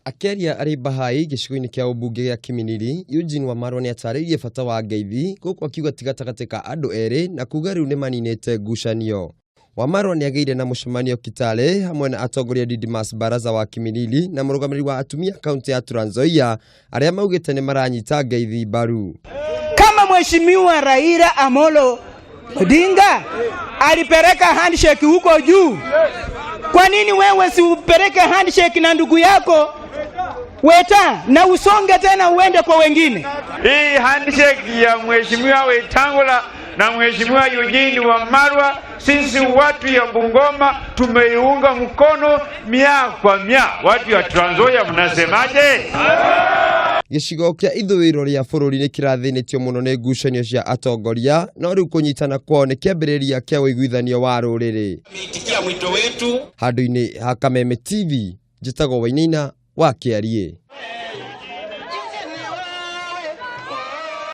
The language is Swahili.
Akeria ari bahai gicigo-ini kia ubunge gia Kiminini, Eugene Wamalwa ni ataririe bata wa ngeithi guku akiuga gatagati ka andu eri na kuga riu ni maninite ngucanio. Wamalwa ni ageire na mucemanio Kitale hamwe na Atongoria Didimas Baraza wa Kiminini na murugamiri wa atumia kaunti ya Trans Nzoia aria maugite ni maranyita ngeithi mbaru. Kama mheshimiwa Raila Amolo Odinga alipeleka handshake huko juu, kwa nini wewe si upeleke handshake na ndugu yako Weta na usonge tena uende kwa wengine? Hii handshake ya mheshimiwa Wetangula na mheshimiwa Eugene Wamalwa, sisi watu ya Bungoma tumeiunga mkono mia kwa mia. Watu ya Trans Nzoia mnasemaje? Gicigo kia ithuiro ria bururi ni kirathinitio muno ni ngucanio cia atongoria, no riu kunyitana kwao ni kiambiriria kia wiguithanio wa ruriri. Mitikia mwito wetu Handu-ini ha Kameme TV, njitagwo Wainaina wa Kiarie.